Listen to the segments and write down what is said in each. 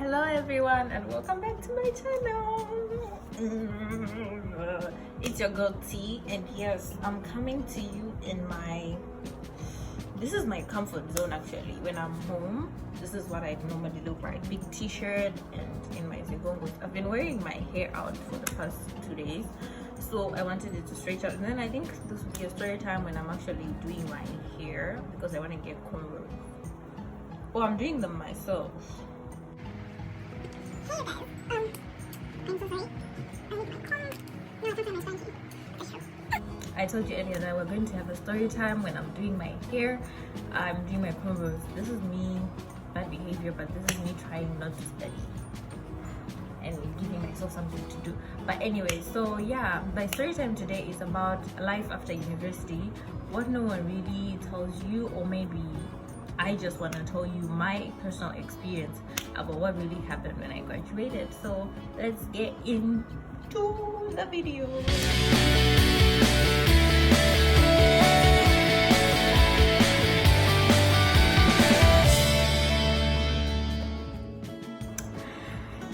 Hello everyone and welcome back to my channel. It's your girl T, and yes, I'm coming to you in this is my comfort zone actually. When I'm home, this is what I normally look like. Big t-shirt and in my zigongos. I've been wearing my hair out for the past 2 days, so I wanted it to stretch out, and then I think this will be a story time when I'm actually doing my hair because I want to get cornrows. Oh, I'm doing them myself. Hey guys, I'm so sorry. I need my comb. No, it's not my spongy. I told you earlier that we're going to have a story time when I'm doing my hair. I'm doing my cornrows. This is me, bad behavior, but this is me trying not to study and giving myself something to do. But anyway, so yeah, my story time today is about life after university, what no one really tells you, or maybe I just want to tell you my personal experience about what really happened when I graduated. So let's get into the video.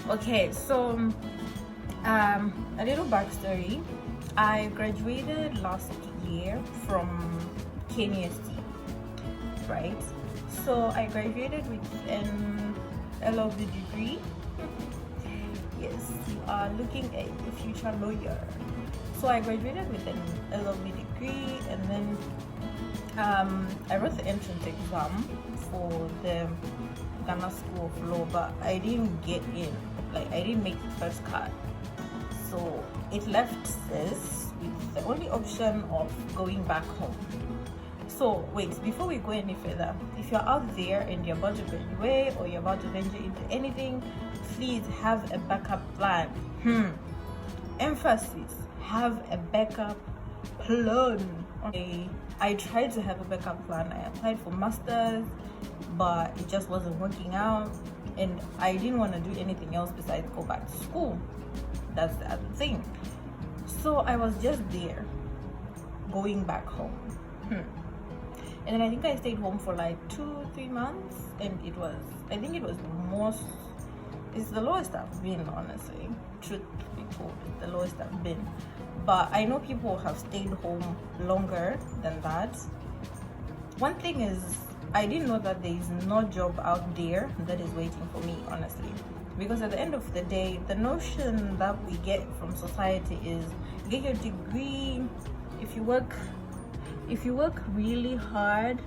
Okay, so a little backstory. I graduated last year from KNUST, right? So I graduated with an LLB degree. Yes, you are looking at a future lawyer. So I graduated with an LLB degree, and then I wrote the entrance exam for the Ghana School of Law, but I didn't get in. Like, I didn't make the first cut. So it left us with the only option of going back home. So wait, before we go any further, if you're out there and you're about to graduate or you're about to venture into anything, please have a backup plan. Emphasis, have a backup plan. Okay, I tried to have a backup plan. I applied for masters, but it just wasn't working out, and I didn't want to do anything else besides go back to school. That's the other thing. So I was just there, going back home. And then I think I stayed home for like 2-3 months, and I think it was it's the lowest I've been, honestly. Truth be told, it's the lowest I've been. But I know people have stayed home longer than that. One thing is, I didn't know that there is no job out there that is waiting for me, honestly. Because at the end of the day, the notion that we get from society is get your degree. If you work really hard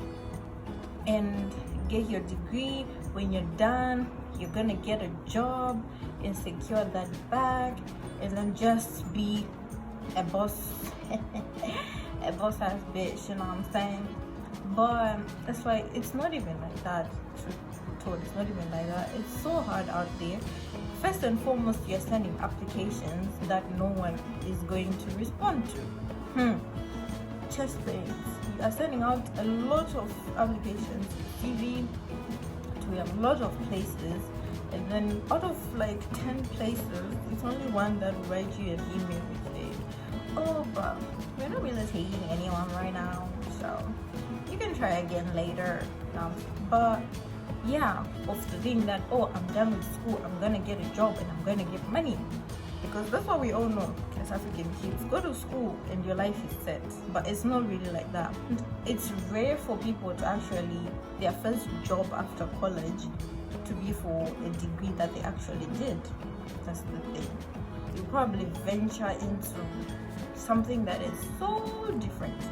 and get your degree, when you're done, you're gonna get a job and secure that bag, and then just be a boss a boss ass bitch, you know what I'm saying? But that's why it's not even like that. It's not even like that. It's so hard out there. First and foremost, you're sending applications that no one is going to respond to. Just things. You are sending out a lot of applications, CV, to a lot of places, and then out of like 10 places, it's only one that will write you an email with it. Oh, but we're not really taking anyone right now, so you can try again later. But yeah, of the thing that, oh, I'm done with school, I'm gonna get a job and I'm gonna get money. Because that's what we all know as African kids. Go to school and your life is set. But it's not really like that. It's rare for people to actually, their first job after college to be for a degree that they actually did. That's the thing. You probably venture into something that is so different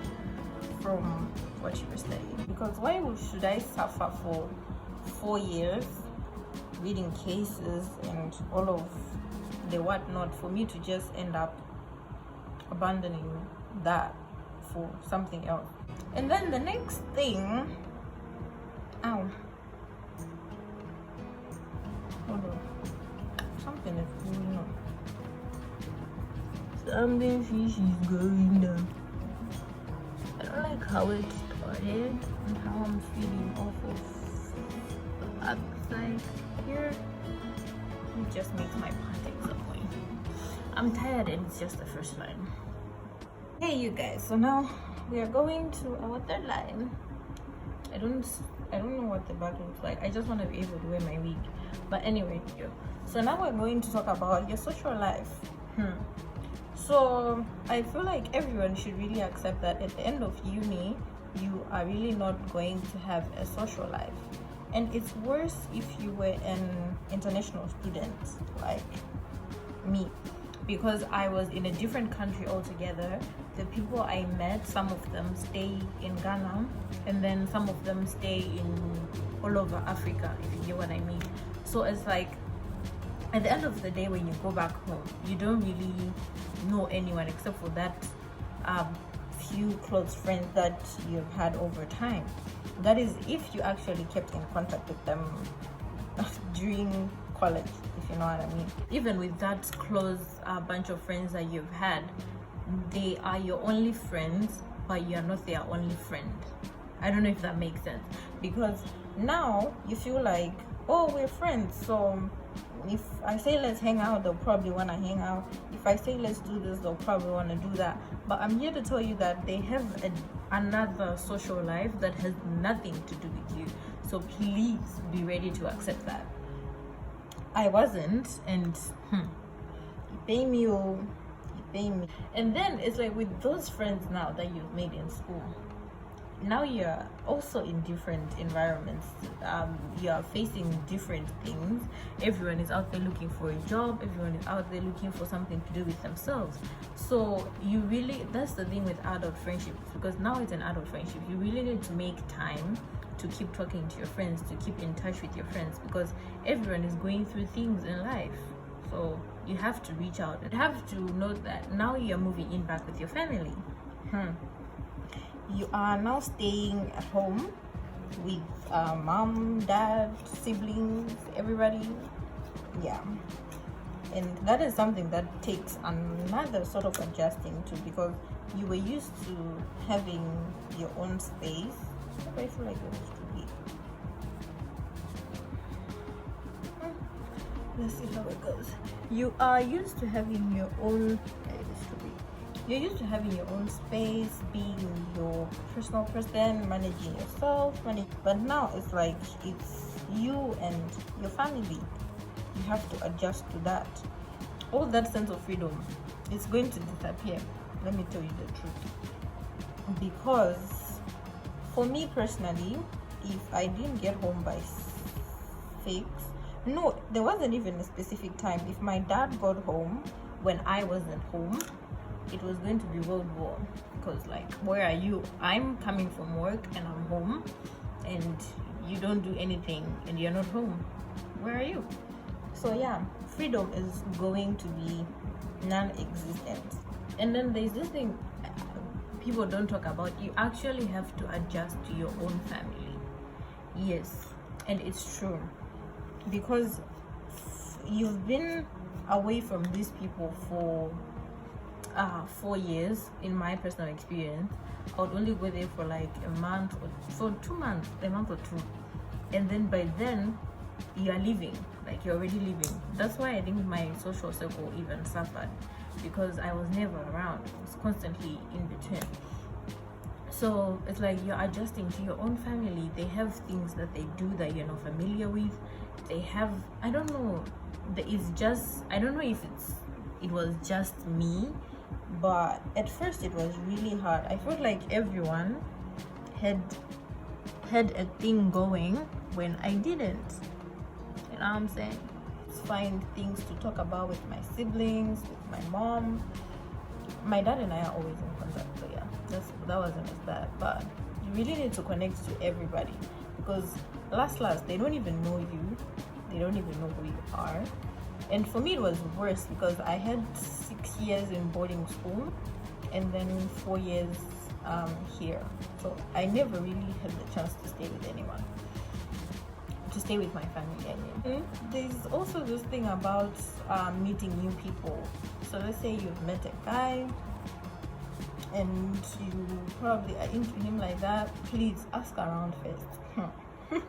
from what you were studying. Because why should I suffer for 4 years reading cases and all of the whatnot for me to just end up abandoning that for something else? And then the next thing, hold on, something is going on. Something fishy is going down. I don't like how it started and how I'm feeling off of the outside here. It just makes my panties annoying. I'm tired and it's just the first line. Hey you guys, so now we are going to our third line. I don't know what the back looks like. I just want to be able to wear my wig. But anyway, so now we're going to talk about your social life. So I feel like everyone should really accept that at the end of uni, you are really not going to have a social life. And it's worse if you were an international student like me, because I was in a different country altogether. The people I met, some of them stay in Ghana, and then some of them stay in all over Africa, if you get what I mean. So it's like, at the end of the day, when you go back home, you don't really know anyone except for that few close friends that you've had over time. That is if you actually kept in contact with them during college, if you know what I mean. Even with that close bunch of friends that you've had, they are your only friends, but you're not their only friend. I don't know if that makes sense, because now you feel like, oh, we're friends, so if I say let's hang out, they'll probably want to hang out. If I say let's do this, they'll probably want to do that. But I'm here to tell you that they have another social life that has nothing to do with you. So please be ready to accept that. I wasn't, and you pay me, oh, you pay me. And then it's like with those friends now that you've made in school, now you're also in different environments. You're facing different things. Everyone is out there looking for a job. Everyone is out there looking for something to do with themselves. So you really, that's the thing with adult friendships, because now it's an adult friendship. You really need to make time to keep talking to your friends, to keep in touch with your friends, because everyone is going through things in life. So you have to reach out. You have to know that now you're moving in back with your family. You are now staying at home with mom, dad, siblings, everybody. Yeah. And that is something that takes another sort of adjusting to, because you were used to having your own space. I feel like it was too big. Let's see how it goes. You are used to having your own. You're used to having your own space, being your personal person, managing yourself, but now it's like it's you and your family. You have to adjust to that. All that sense of freedom is going to disappear. Let me tell you the truth. Because for me personally, if I didn't get home by 6, no, there wasn't even a specific time. If my dad got home when I wasn't home, it was going to be World War, because like, where are you? I'm coming from work and I'm home, and you don't do anything and you're not home. Where are you? So yeah, freedom is going to be non-existent. And then there's this thing people don't talk about. You actually have to adjust to your own family. Yes, and it's true, because you've been away from these people for 4 years. In my personal experience, I would only go there for like a month or for 2 months, a month or two, and then by then you are leaving, like you're already leaving. That's why I think my social circle even suffered, because I was never around. I was constantly in between. So it's like you're adjusting to your own family. They have things that they do that you're not familiar with. They have, I don't know, it's just, I don't know if it was just me, but at first it was really hard. I felt like everyone had a thing going when I didn't. You know what I'm saying? Find things to talk about with my siblings, with my mom. My dad and I are always in contact, so yeah, that wasn't as bad. But you really need to connect to everybody, because last they don't even know you. They don't even know who you are. And for me it was worse, because I had 6 years in boarding school and then 4 years here. So I never really had the chance to stay with anyone, to stay with my family, I mean. There's also this thing about meeting new people. So let's say you've met a guy and you probably are into him like that. Please ask around first.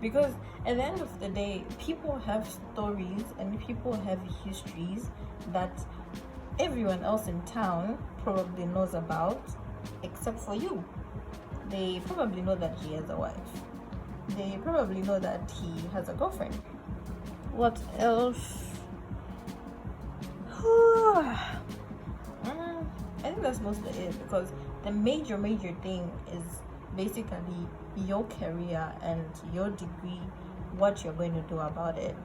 Because at the end of the day, people have stories and people have histories that everyone else in town probably knows about, except for you. They probably know that he has a wife. They probably know that he has a girlfriend. What else? I think that's mostly it, because the major thing is basically your career and your degree, what you're going to do about it,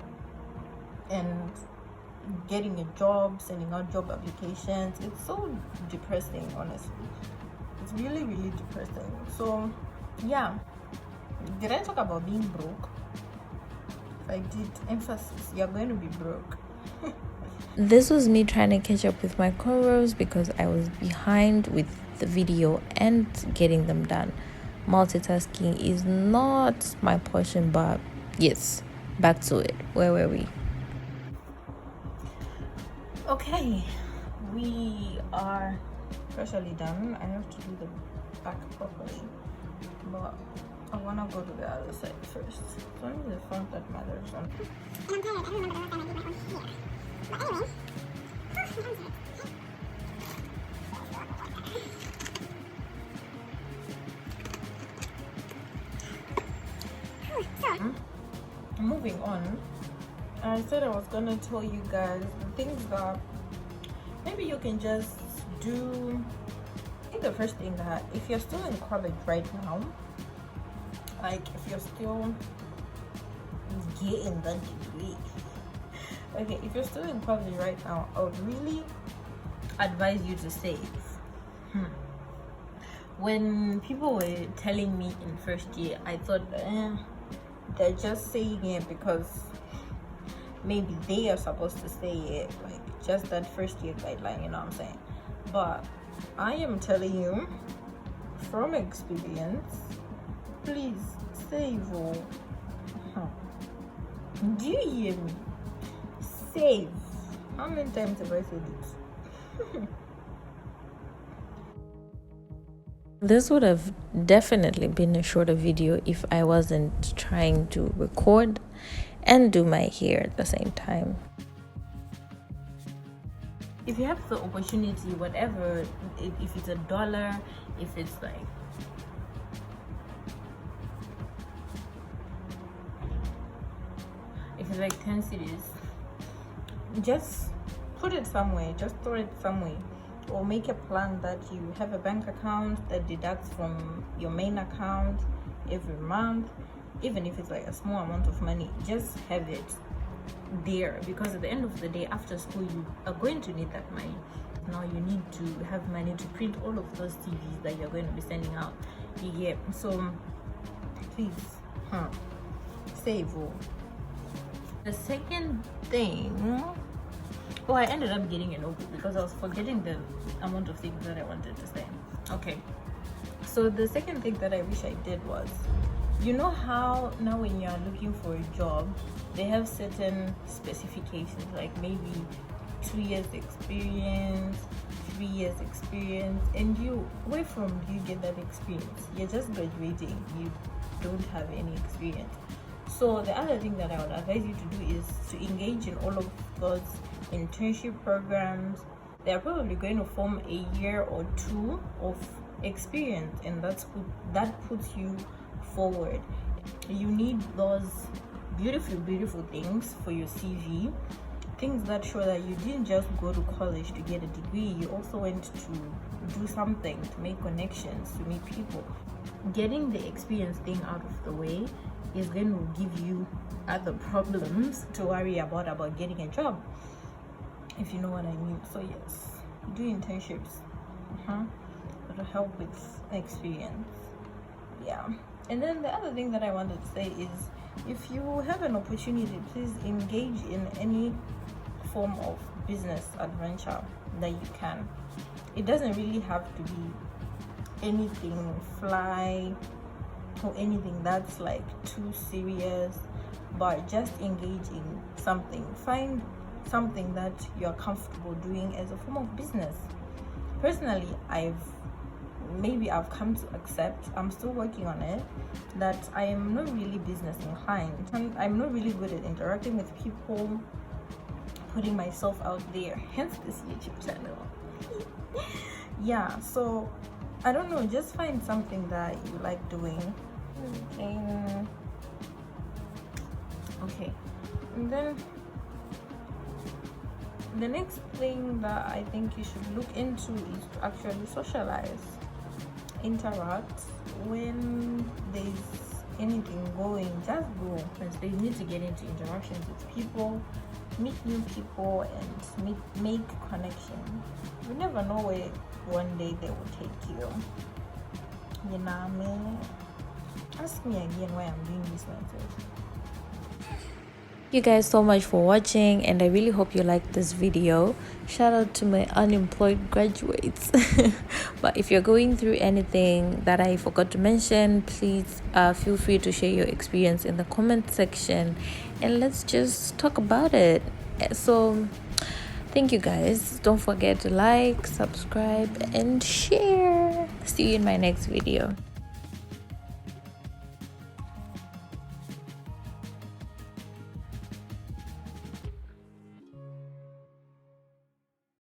and getting a job, sending out job applications. It's so depressing, honestly. It's really depressing. So yeah, did I talk about being broke? If I did, emphasis, you're going to be broke. This was me trying to catch up with my corals because I was behind with the video and getting them done. Multitasking is not my portion, but yes, back to it. Where were we? Okay, we are partially done. I have to do the back properly, but I want to go to the other side first. It's only the front that matters. And I'm tired. I don't remember the last time I did my own hair. But anyway, my hands hurt. So, moving on, I said I was gonna tell you guys the things that maybe you can just do. I think the first thing, that if you're still in college right now, like if you're still getting the degree, okay, if you're still in college right now, I would really advise you to save. When people were telling me in first year, I thought they're just saying it because maybe they are supposed to say it, like just that first year guideline, you know what I'm saying? But I am telling you from experience, please save. Do you hear me? Save. How many times have I said it? This would have definitely been a shorter video if I wasn't trying to record and do my hair at the same time. If you have the opportunity, whatever, if it's $1, if it's like if it's like 10 cities, just put it somewhere, just throw it somewhere, or make a plan that you have a bank account that deducts from your main account every month. Even if it's like a small amount of money, just have it there, because at the end of the day, after school, you are going to need that money. Now you need to have money to print all of those CVs that you're going to be sending out. Yeah, so please save. The second thing, I ended up getting a notebook because I was forgetting the amount of things that I wanted to say. Okay, so the second thing that I wish I did was, you know how now when you're looking for a job, they have certain specifications, like maybe 2 years experience, 3 years experience, and where from do you get that experience? You're just graduating, you don't have any experience. So the other thing that I would advise you to do is to engage in all of those internship programs. They're probably going to form a year or two of experience, and that puts you forward. You need those beautiful things for your CV, things that show that you didn't just go to college to get a degree, you also went to do something, to make connections, to meet people. Getting the experience thing out of the way is going to give you other problems to worry about getting a job, if you know what I mean. So yes, do internships. It'll help with experience. Yeah. And then the other thing that I wanted to say is, if you have an opportunity, please engage in any form of business adventure that you can. It doesn't really have to be anything fly or anything that's like too serious, but just engage in something. Find something that you're comfortable doing as a form of business. Personally, I've come to accept, I'm still working on it, that I am not really business inclined. I'm not really good at interacting with people, putting myself out there, hence this YouTube channel. Yeah, so I don't know, just find something that you like doing. Okay, And then the next thing that I think you should look into is to actually socialize, interact. When there's anything going, just go, because they need to get into interactions with people, meet new people, and make connection. You never know where one day they will take you. You know what I mean? Ask me again why I'm doing this myself. You guys so much for watching, and I really hope you liked this video. Shout out to my unemployed graduates. But if you're going through anything that I forgot to mention, please feel free to share your experience in the comment section, and let's just talk about it. So thank you guys. Don't forget to like, subscribe, and share. See you in my next video.